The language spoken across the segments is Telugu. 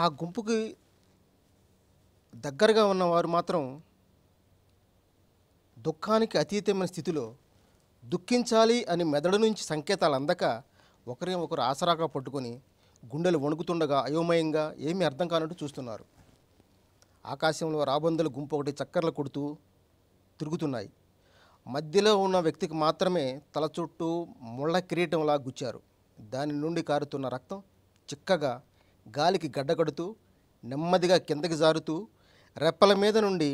ఆ గుంపుకి దగ్గరగా ఉన్నవారు మాత్రం దుఃఖానికి అతీతమైన స్థితిలో దుఃఖించాలి అని మెదడు నుంచి సంకేతాలు అందక ఒకరిని ఒకరు ఆసరాగా పట్టుకొని గుండెలు వణుకుతుండగా అయోమయంగా ఏమీ అర్థం కానట్టు చూస్తున్నారు. ఆకాశంలో రాబందుల గుంపు ఒకటి చక్కర్లు కొడుతూ తిరుగుతున్నాయి. మధ్యలో ఉన్న వ్యక్తికి మాత్రమే తల చుట్టూ ముళ్ళ కిరీటంలా గుచ్చారు. దాని నుండి కారుతున్న రక్తం చిక్కగా గాలికి గడ్డకడుతూ నెమ్మదిగా కిందకి జారుతూ రెప్పల మీద నుండి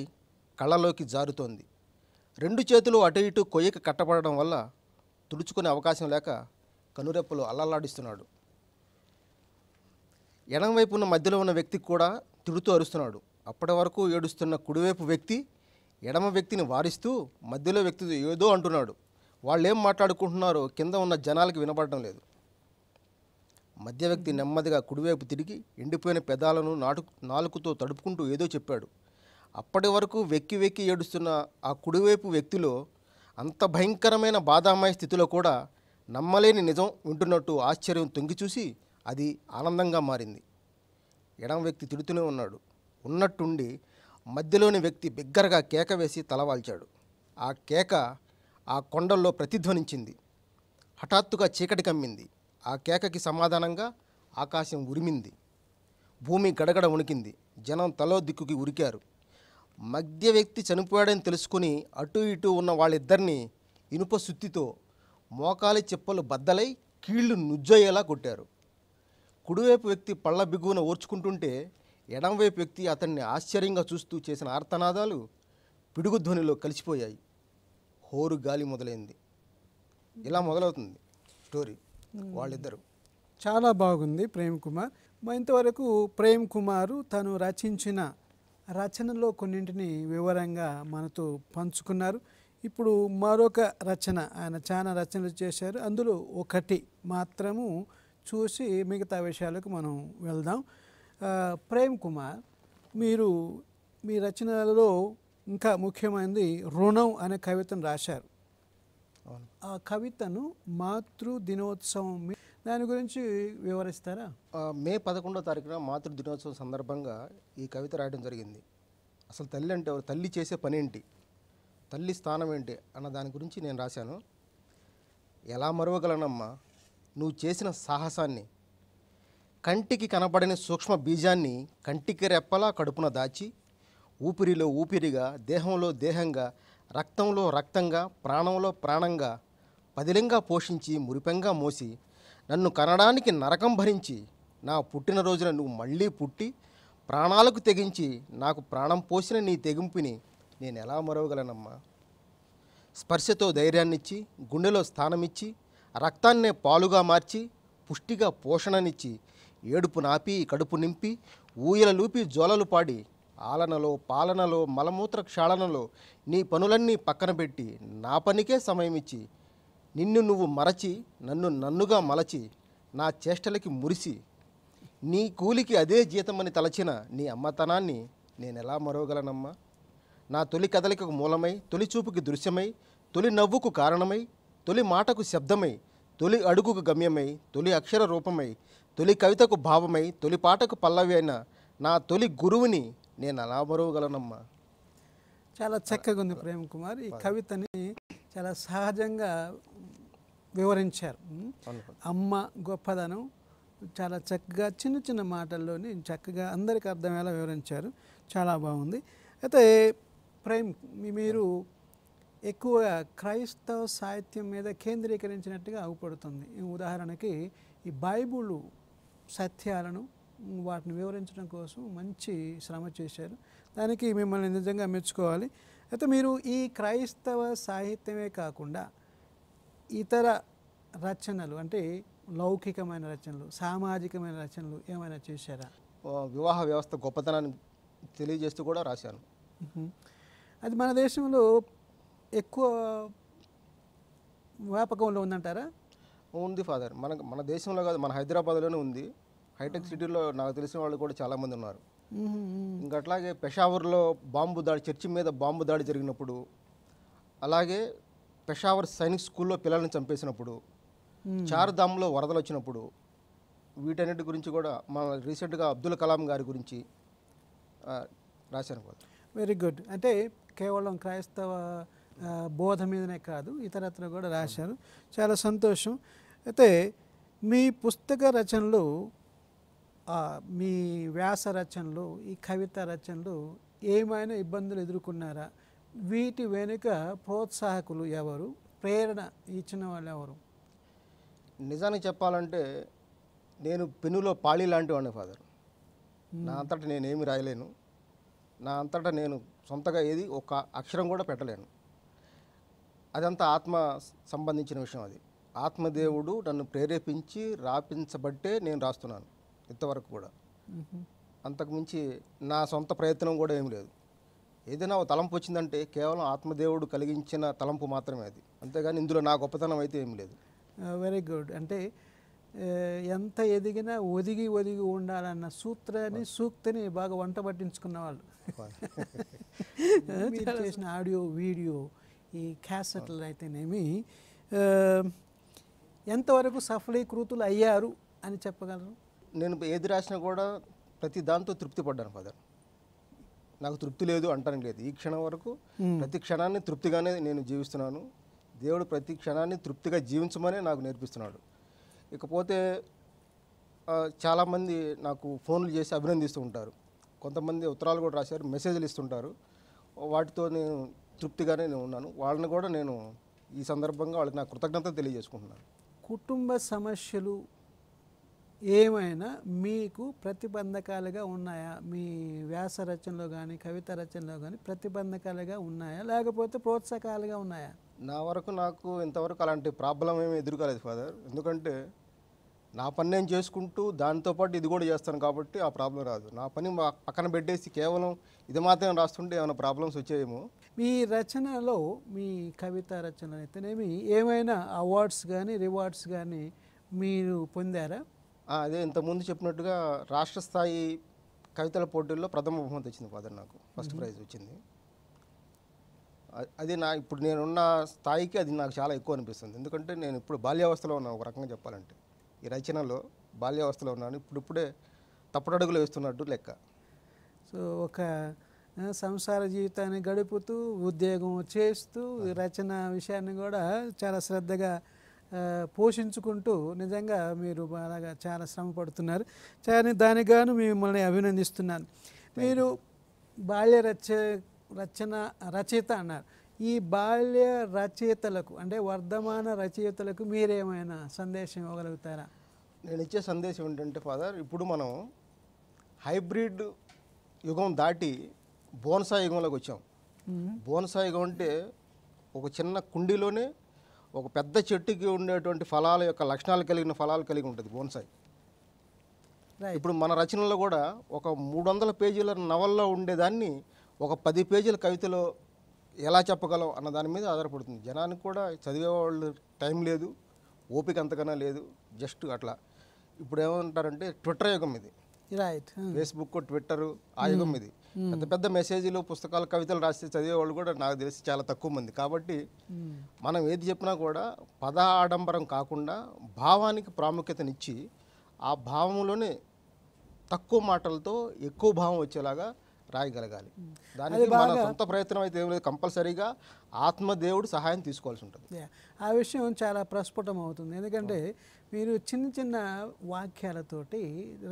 కళ్ళలోకి జారుతోంది. రెండు చేతులు అటు ఇటు కొయ్యకి కట్టబడడం వల్ల తుడుచుకునే అవకాశం లేక కనురెప్పలు అల్లల్లాడిస్తున్నాడు. ఎడంవైపు ఉన్న మధ్యలో ఉన్న వ్యక్తికి కూడా తిడుతూ అరుస్తున్నాడు. అప్పటి వరకు ఏడుస్తున్న కుడివైపు వ్యక్తి ఎడమ వ్యక్తిని వారిస్తూ మధ్యలో వ్యక్తితో ఏదో అంటున్నాడు. వాళ్ళు ఏం మాట్లాడుకుంటున్నారో కింద ఉన్న జనాలకి వినపడడం లేదు. మధ్య వ్యక్తి నెమ్మదిగా కుడివైపు తిరిగి ఎండిపోయిన పెదాలను నాలుకతో తడుపుకుంటూ ఏదో చెప్పాడు. అప్పటి వరకు వెక్కి వెక్కి ఏడుస్తున్న ఆ కుడివైపు వ్యక్తిలో అంత భయంకరమైన బాధామయ స్థితిలో కూడా నమ్మలేని నిజం వింటున్నట్టు ఆశ్చర్యం తొంగి చూసి అది ఆనందంగా మారింది. ఎడమ వ్యక్తి తిడుతూనే ఉన్నాడు. ఉన్నట్టుండి మధ్యలోని వ్యక్తి బిగ్గరగా కేక వేసి తలవాల్చాడు. ఆ కేక ఆ కొండల్లో ప్రతిధ్వనించింది. హఠాత్తుగా చీకటి కమ్మింది. ఆ కేకకి సమాధానంగా ఆకాశం ఉరిమింది. భూమి గడగడ వణికింది. జనం తలో దిక్కుకి ఉరికారు. మధ్య వ్యక్తి చనిపోయాడని తెలుసుకుని అటు ఇటు ఉన్న వాళ్ళిద్దరినీ ఇనుప సుత్తితో మోకాలి చెప్పులు బద్దలై కీళ్లు నుజ్జయ్యేలా కొట్టారు. కుడివైపు వ్యక్తి పళ్ళ బిగువున ఓర్చుకుంటుంటే ఎడంవైపు వ్యక్తి అతన్ని ఆశ్చర్యంగా చూస్తూ చేసిన ఆర్తనాదాలు పిడుగు ధ్వనిలో కలిసిపోయాయి. హోరు గాలి మొదలైంది. ఇలా మొదలవుతుంది స్టోరీ. వాళ్ళిద్దరు చాలా బాగుంది ప్రేమ్ కుమార్. ఇంతవరకు ప్రేమ్ కుమారు తను రచించిన రచనలో కొన్నింటిని వివరంగా మనతో పంచుకున్నారు. ఇప్పుడు మరొక రచన, ఆయన చాలా రచనలు చేశారు, అందులో ఒకటి మాత్రము చూసి మిగతా విషయాలకు మనం వెళ్దాం. ప్రేమ్ కుమార్, మీరు మీ రచనలలో ఇంకా ముఖ్యమైనది రుణం అనే కవితను రాశారు. ఆ కవితను మాతృ దినోత్సవం, దాని గురించి వివరిస్తారా? మే 11వ తారీఖున మాతృ దినోత్సవం సందర్భంగా ఈ కవిత రాయడం జరిగింది. అసలు తల్లి అంటే తల్లి చేసే పని ఏంటి, తల్లి స్థానం ఏంటి అన్న దాని గురించి నేను రాశాను. ఎలా మరవగలనమ్మా నువ్వు చేసిన సాహసాన్ని, కంటికి కనబడని సూక్ష్మ బీజాన్ని కంటికి రెప్పలా కడుపున దాచి ఊపిరిలో ఊపిరిగా, దేహంలో దేహంగా, రక్తంలో రక్తంగా, ప్రాణంలో ప్రాణంగా పదిలంగా పోషించి మురిపెంగా మోసి నన్ను కనడానికి నరకం భరించి నా పుట్టినరోజున నువ్వు మళ్ళీ పుట్టి ప్రాణాలకు తెగించి నాకు ప్రాణం పోసిన నీ తెగింపుని నేను ఎలా మరవగలనమ్మా. స్పర్శతో ధైర్యాన్నిచ్చి, గుండెలో స్థానమిచ్చి, రక్తాన్నే పాలుగా మార్చి, పుష్టిగా పోషణనిచ్చి, ఏడుపు నాపి కడుపు నింపి, ఊయలలూపి జోలలు పాడి, ఆలనలో పాలనలో మలమూత్ర క్షాళనలో నీ పనులన్నీ పక్కన పెట్టి నా పనికే సమయమిచ్చి, నిన్ను నువ్వు మరచి నన్ను నన్నుగా మలచి నా చేష్టలకి మురిసి నీ కూలికి అదే జీతమని తలచిన నీ అమ్మతనాన్ని నేను ఎలా మరవగలనమ్మా. నా తొలి కదలికకు మూలమై, తొలి చూపుకి దృశ్యమై, తొలి నవ్వుకు కారణమై, తొలి మాటకు శబ్దమై, తొలి అడుగుకు గమ్యమై, తొలి అక్షర రూపమై, తొలి కవితకు భావమై, తొలి పాటకు పల్లవి అయిన నా తొలి గురువుని నేను ఎలా మరవగలనమ్మా. చాలా చక్కగా ఉంది ప్రేమ్ కుమార్. ఈ కవితని చాలా సహజంగా వివరించారు. అమ్మ గొప్పదనం చాలా చక్కగా చిన్న చిన్న మాటల్లోని చక్కగా అందరికీ అర్థమయ్యేలా వివరించారు. చాలా బాగుంది. అయితే ప్రేమ్, మీరు ఎక్కువగా క్రైస్తవ సాహిత్యం మీద కేంద్రీకరించినట్టుగా అవుపడుతుంది. ఉదాహరణకి ఈ బైబిల్ సత్యాలను వాటిని వివరించడం కోసం మంచి శ్రమ చేశారు. దానికి మిమ్మల్ని నిజంగా మెచ్చుకోవాలి. అయితే మీరు ఈ క్రైస్తవ సాహిత్యమే కాకుండా ఇతర రచనలు, అంటే లౌకికమైన రచనలు, సామాజికమైన రచనలు ఏమైనా చేశారా? వివాహ వ్యవస్థ గొప్పతనాన్ని తెలియజేస్తూ కూడా రాశాను. అది మన దేశంలో ఎక్కువ వ్యాపకంలో ఉందంటారా? ఉంది ఫాదర్. మన దేశంలో కాదు, మన హైదరాబాద్లోనే ఉంది. హైటెక్ సిటీలో నాకు తెలిసిన వాళ్ళు కూడా చాలామంది ఉన్నారు. ఇంకా అట్లాగే పెషావర్లో బాంబు దాడి, చర్చి మీద బాంబు దాడి జరిగినప్పుడు, అలాగే పెషావర్ సైనిక్ స్కూల్లో పిల్లల్ని చంపేసినప్పుడు, చార్ధామ్లో వరదలు వచ్చినప్పుడు, వీటన్నిటి గురించి కూడా మన రీసెంట్గా అబ్దుల్ కలాం గారి గురించి రాశాను కూడా. Very good. అంటే కేవలం క్రైస్తవ బోధ మీదనే కాదు, ఇతరత్ర కూడా రాశారు. చాలా సంతోషం. అయితే మీ పుస్తక రచనలు, మీ వ్యాస రచనలు, ఈ కవిత రచనలు ఏమైనా ఇబ్బందులు ఎదుర్కొన్నారా? వీటి వెనుక ప్రోత్సాహకులు ఎవరు? ప్రేరణ ఇచ్చిన వాళ్ళు ఎవరు? నిజానికి చెప్పాలంటే నేను పెన్నులో పాళీ లాంటి వాడిని ఫాదర్. నా అంతటా నేనేమి రాయలేను. నా అంతటా నేను సొంతగా ఏది ఒక అక్షరం కూడా పెట్టలేను. అదంతా ఆత్మ సంబంధించిన విషయం. అది ఆత్మదేవుడు నన్ను ప్రేరేపించి రాపించబట్టే నేను రాస్తున్నాను ఇంతవరకు కూడా. అంతకుమించి నా సొంత ప్రయత్నం కూడా ఏమి లేదు. ఏదైనా ఒక తలంపు వచ్చిందంటే కేవలం ఆత్మదేవుడు కలిగించిన తలంపు మాత్రమే అది, అంతేగాని ఇందులో నా గొప్పతనం అయితే ఏమి లేదు. Very good. అంటే ఎంత ఎదిగినా ఒదిగి ఒదిగి ఉండాలన్న సూక్తిని బాగా వంట పట్టించుకున్న వాళ్ళు. మీరు చేసిన ఆడియో వీడియో ఈ క్యాసెట్లు అయితేనేమి ఎంతవరకు సఫలీకృతులు అయ్యారు అని చెప్పగలరు? నేను ఏది రాసినా కూడా ప్రతి దాంతో తృప్తి పడ్డాను ఫాదర్. నాకు తృప్తి లేదు అంటానికి లేదు. ఈ క్షణం వరకు ప్రతి క్షణాన్ని తృప్తిగానే నేను జీవిస్తున్నాను. దేవుడు ప్రతి క్షణాన్ని తృప్తిగా జీవించమనే నాకు నేర్పిస్తున్నాడు. ఇకపోతే చాలామంది నాకు ఫోన్లు చేసి అభినందిస్తూ ఉంటారు. కొంతమంది ఉత్తరాలు కూడా రాశారు, మెసేజ్లు ఇస్తుంటారు. వాటితో నేను తృప్తిగానే నేను ఉన్నాను. వాళ్ళని కూడా నేను ఈ సందర్భంగా వాళ్ళకి నా కృతజ్ఞతలు తెలియజేసుకుంటున్నాను. కుటుంబ సమస్యలు ఏమైనా మీకు ప్రతిబంధకాలుగా ఉన్నాయా? మీ వ్యాస రచనలో కానీ కవిత రచనలో కానీ ప్రతిబంధకాలుగా ఉన్నాయా, లేకపోతే ప్రోత్సాహకాలుగా ఉన్నాయా? నా వరకు నాకు ఇంతవరకు అలాంటి ప్రాబ్లం ఏమీ ఎదురుకాలేదు ఫాదర్. ఎందుకంటే నా పని నేను చేసుకుంటూ దాంతోపాటు ఇది కూడా చేస్తాను కాబట్టి ఆ ప్రాబ్లం రాదు. నా పని పక్కన పెట్టేసి కేవలం ఇది మాత్రం రాస్తుంటే ఏమైనా ప్రాబ్లమ్స్ వచ్చాయేమో. మీ రచనలో, మీ కవిత రచన అయితేనేమి ఏమైనా అవార్డ్స్ కానీ రివార్డ్స్ కానీ మీరు పొందారా? అదే ఇంతకుముందు చెప్పినట్టుగా రాష్ట్ర స్థాయి కవితల పోటీల్లో ప్రథమ బహుమతి వచ్చింది ఫాదర్. నాకు ఫస్ట్ ప్రైజ్ వచ్చింది. అది ఇప్పుడు నేనున్న స్థాయికి అది నాకు చాలా ఎక్కువ అనిపిస్తుంది. ఎందుకంటే నేను ఇప్పుడు బాల్యావస్థలో ఉన్నాను. ఒక రకంగా చెప్పాలంటే ఈ రచనలో బాల్యావస్థలో ఉన్నాను. ఇప్పుడే తప్పుడడుగులు వేస్తున్నట్టు లెక్క. సో ఒక సంసార జీవితాన్ని గడుపుతూ ఉద్యోగం చేస్తూ రచన విషయాన్ని కూడా చాలా శ్రద్ధగా పోషించుకుంటూ నిజంగా మీరు బాగా చాలా శ్రమ పడుతున్నారు. దానికి గాను మిమ్మల్ని అభినందిస్తున్నాను. మీరు బాల్య రచయిత అన్నారు. ఈ బాల్య రచయితలకు అంటే వర్ధమాన రచయితలకు మీరేమైనా సందేశం ఇవ్వగలుగుతారా? నేను ఇచ్చే సందేశం ఏంటంటే ఫాదర్, ఇప్పుడు మనం హైబ్రిడ్ యుగం దాటి బోన్సాయి యుగంలోకి వచ్చాం. బోన్సాయి యుగం అంటే ఒక చిన్న కుండీలోనే ఒక పెద్ద చెట్టుకి ఉండేటువంటి ఫలాల యొక్క లక్షణాలు కలిగిన ఫలాలు కలిగి ఉంటుంది బోన్సాయి. ఇప్పుడు మన రచనలో కూడా ఒక 300 పేజీల నవల్లో ఉండేదాన్ని ఒక 10 పేజీల కవితలో ఎలా చెప్పగలం అన్న దాని మీద ఆధారపడుతుంది. జనానికి కూడా చదివేవాళ్ళు టైం లేదు, ఓపిక అంతకన్నా లేదు. జస్ట్ అట్లా ఇప్పుడు ఏమంటారంటే ట్విట్టర్ యుగం ఇది. రైట్. ఫేస్బుక్, ట్విట్టరు ఆ యుగం ఇది. పెద్ద పెద్ద మెసేజ్లు, పుస్తకాలు, కవితలు రాసి చదివేవాళ్ళు కూడా నాకు తెలిసి చాలా తక్కువ మంది. కాబట్టి మనం ఏది చెప్పినా కూడా పద ఆడంబరం కాకుండా భావానికి ప్రాముఖ్యతనిచ్చి ఆ భావంలోనే తక్కువ మాటలతో ఎక్కువ భావం వచ్చేలాగా రాయగలగాలి. దానికి మన సొంత ప్రయత్నం అయితే ఏం లేదు. కంపల్సరీగా ఆత్మదేవుడు సహాయం తీసుకోవాల్సి ఉంటుంది. ఆ విషయం చాలా ప్రస్ఫుటం అవుతుంది. ఎందుకంటే మీరు చిన్న చిన్న వాక్యాలతోటి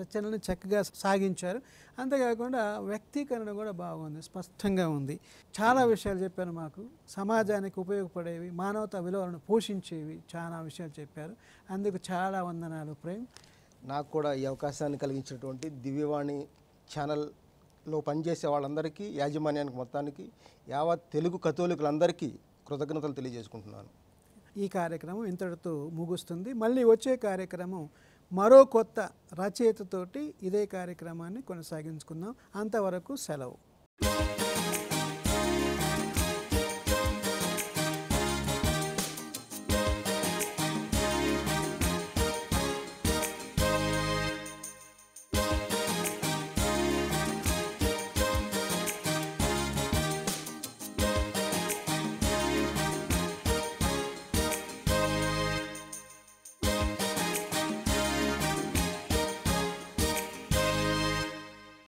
రచనలను చక్కగా సాగించారు. అంతేకాకుండా వ్యక్తీకరణ కూడా బాగుంది, స్పష్టంగా ఉంది. చాలా విషయాలు చెప్పారు. మాకు సమాజానికి ఉపయోగపడేవి, మానవతా విలువలను పోషించేవి చాలా విషయాలు చెప్పారు. అందుకు చాలా వందనాలు ప్రేమ్. నాకు కూడా ఈ అవకాశాన్ని కలిగించినటువంటి దివ్యవాణి ఛానల్లో పనిచేసే వాళ్ళందరికీ, యాజమాన్యానికి మొత్తానికి, యావత్ తెలుగు కథోలికులందరికీ కృతజ్ఞతలు తెలియజేసుకుంటున్నాను. ఈ కార్యక్రమం ఇంతటితో ముగుస్తుంది. మళ్ళీ వచ్చే కార్యక్రమం మరో కొత్త రచయితతోటి ఇదే కార్యక్రమాన్ని కొనసాగించుకుందాం. అంతవరకు సెలవు.